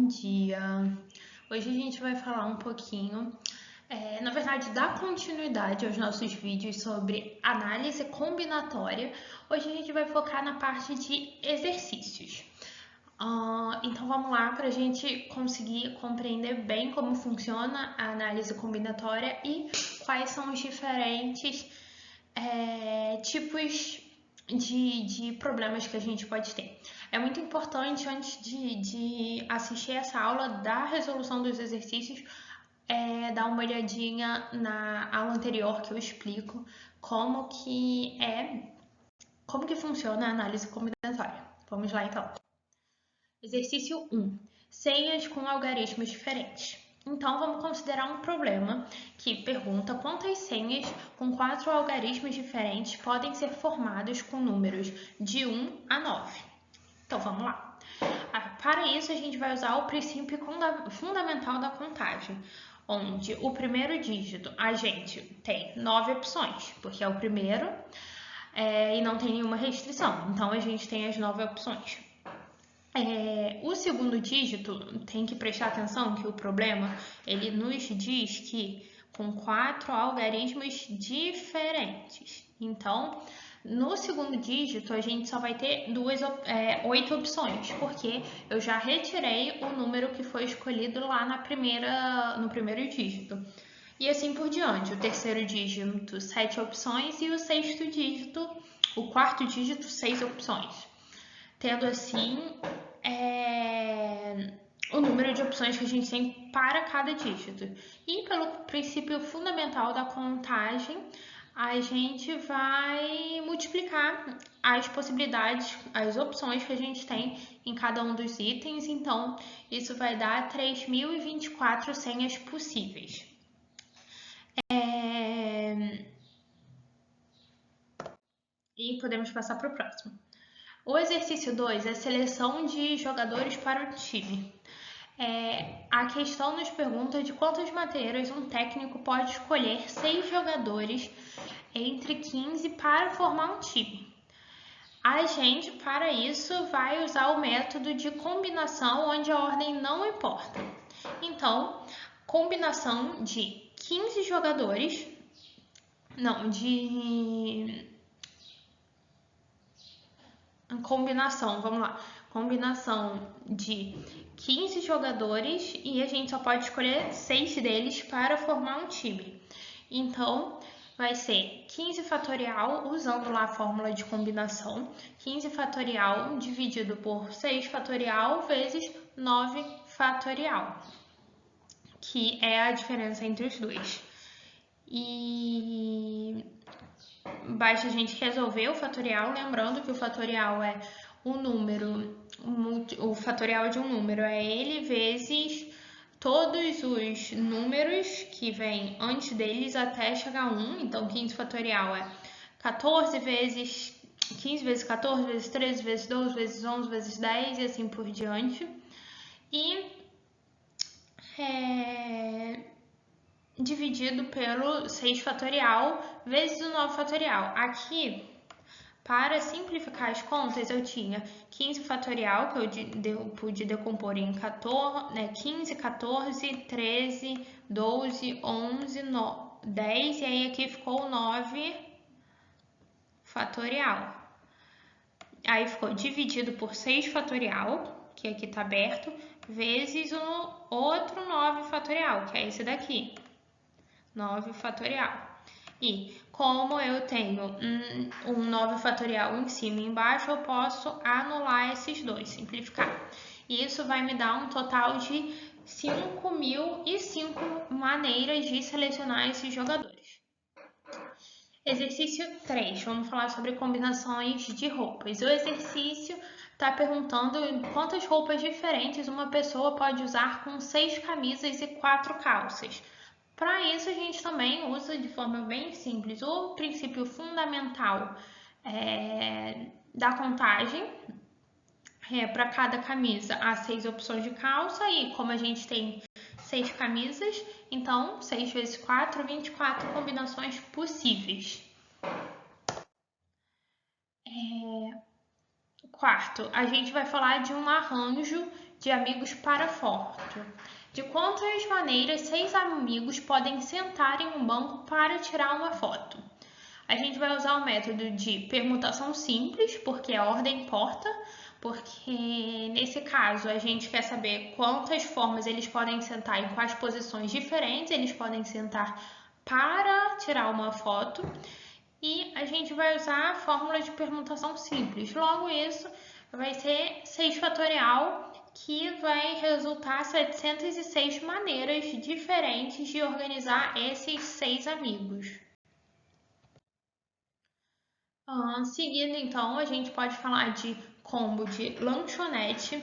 bom dia! Hoje a gente vai falar um pouquinho, na verdade, dar continuidade aos nossos vídeos sobre análise combinatória. Hoje a gente vai focar na parte de exercícios. Então vamos lá para a gente conseguir compreender bem como funciona a análise combinatória e quais são os diferentes tipos de problemas que a gente pode ter. É muito importante, antes de assistir essa aula da resolução dos exercícios, dar uma olhadinha na aula anterior que eu explico como que funciona a análise combinatória. Vamos lá então. Exercício 1. Senhas com algarismos diferentes. Então, vamos considerar um problema que pergunta quantas senhas com 4 algarismos diferentes podem ser formados com números de 1 a 9. Então, vamos lá. Para isso, a gente vai usar o princípio fundamental da contagem, onde o primeiro dígito a gente tem 9 opções, porque é o primeiro e não tem nenhuma restrição. Então, a gente tem as 9 opções. O segundo dígito, tem que prestar atenção que o problema, ele nos diz que com 4 algarismos diferentes. Então, no segundo dígito, a gente só vai ter 8 opções, porque eu já retirei o número que foi escolhido lá no primeiro dígito. E assim por diante, o terceiro dígito, 7 opções, e o sexto dígito, o quarto dígito, 6 opções. Tendo assim o número de opções que a gente tem para cada dígito. E pelo princípio fundamental da contagem, a gente vai multiplicar as possibilidades, as opções que a gente tem em cada um dos itens. Então, isso vai dar 3.024 senhas possíveis. E podemos passar para o próximo. O exercício 2 é seleção de jogadores para o time. A questão nos pergunta de quantas maneiras um técnico pode escolher 6 jogadores entre 15 para formar um time. A gente, para isso, vai usar o método de combinação, onde a ordem não importa. Então, combinação de 15 jogadores, vamos lá. Combinação de 15 jogadores e a gente só pode escolher 6 deles para formar um time. Então, vai ser 15 fatorial, usando lá a fórmula de combinação, 15 fatorial dividido por 6 fatorial vezes 9 fatorial, que é a diferença entre os dois. E basta a gente resolver o fatorial, lembrando que o fatorial é o fatorial de um número é ele vezes todos os números que vêm antes deles até chegar a 1. Então, 15 fatorial é 14 vezes 15 vezes 14 vezes 13 vezes 12 vezes 11 vezes 10 e assim por diante. E dividido pelo 6 fatorial vezes o 9 fatorial. Aqui, para simplificar as contas, eu tinha 15 fatorial, que eu pude decompor em 15, 14, 13, 12, 11, 10, e aí aqui ficou 9 fatorial. Aí ficou dividido por 6 fatorial, que aqui está aberto, vezes o outro 9 fatorial, que é esse daqui. 9 fatorial. E como eu tenho um 9 fatorial em cima e embaixo, eu posso anular esses dois, simplificar. E isso vai me dar um total de 5.005 maneiras de selecionar esses jogadores. Exercício 3, vamos falar sobre combinações de roupas. O exercício está perguntando quantas roupas diferentes uma pessoa pode usar com 6 camisas e 4 calças. Para isso, a gente também usa de forma bem simples o princípio fundamental da contagem. Para cada camisa, há 6 opções de calça e como a gente tem 6 camisas, então 6 vezes 4, 24 combinações possíveis. Quarto, a gente vai falar de um arranjo de amigos para foto. De quantas maneiras 6 amigos podem sentar em um banco para tirar uma foto? A gente vai usar o método de permutação simples, porque a ordem importa, porque nesse caso a gente quer saber quantas formas eles podem sentar em quais posições diferentes eles podem sentar para tirar uma foto. E a gente vai usar a fórmula de permutação simples. Logo, isso vai ser 6 fatorial, que vai resultar 706 maneiras diferentes de organizar esses 6 amigos. Seguindo, então, a gente pode falar de combo de lanchonete.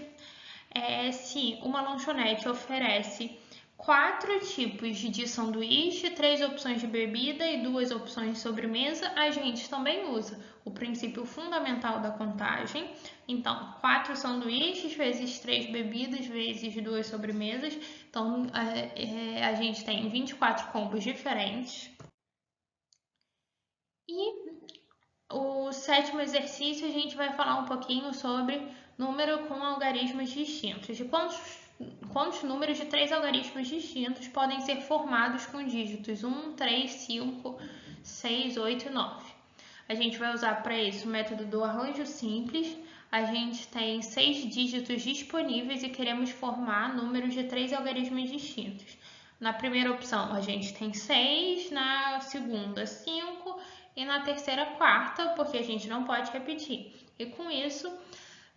Se uma lanchonete oferece 4 tipos de sanduíche, 3 opções de bebida e 2 opções de sobremesa, a gente também usa o princípio fundamental da contagem. Então, 4 sanduíches vezes 3 bebidas vezes 2 sobremesas. Então, a gente tem 24 combos diferentes. E o 7º exercício, a gente vai falar um pouquinho sobre número com algarismos distintos. De quantos números de 3 algarismos distintos podem ser formados com dígitos 1, 3, 5, 6, 8 e 9. A gente vai usar para isso o método do arranjo simples. A gente tem 6 dígitos disponíveis e queremos formar números de 3 algarismos distintos. Na primeira opção, a gente tem 6, na segunda, 5 e na terceira, 4, porque a gente não pode repetir. E com isso,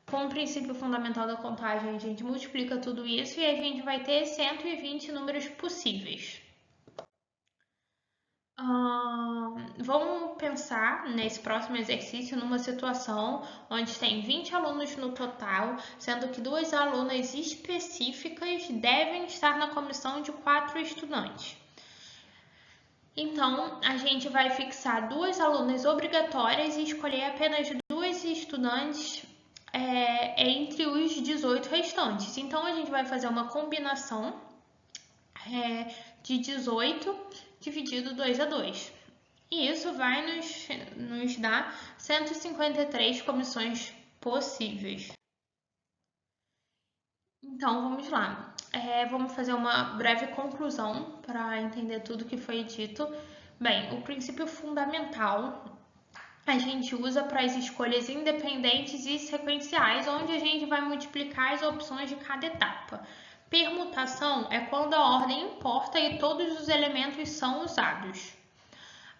com o princípio fundamental da contagem, a gente multiplica tudo isso e a gente vai ter 120 números possíveis. Vamos pensar nesse próximo exercício numa situação onde tem 20 alunos no total, sendo que 2 alunas específicas devem estar na comissão de 4 estudantes. Então, a gente vai fixar 2 alunas obrigatórias e escolher apenas 2 estudantes entre os 18 restantes. Então, a gente vai fazer uma combinação de 18 dividido 2 a 2. E isso vai nos dar 153 comissões possíveis. Então, vamos lá. Vamos fazer uma breve conclusão para entender tudo que foi dito. Bem, o princípio fundamental a gente usa para as escolhas independentes e sequenciais, onde a gente vai multiplicar as opções de cada etapa. Permutação é quando a ordem importa e todos os elementos são usados.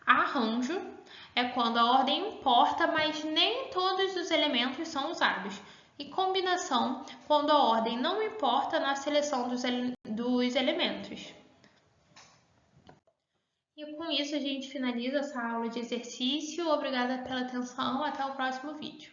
Arranjo é quando a ordem importa, mas nem todos os elementos são usados. E combinação, quando a ordem não importa na seleção dos elementos. E com isso a gente finaliza essa aula de exercício. Obrigada pela atenção. Até o próximo vídeo.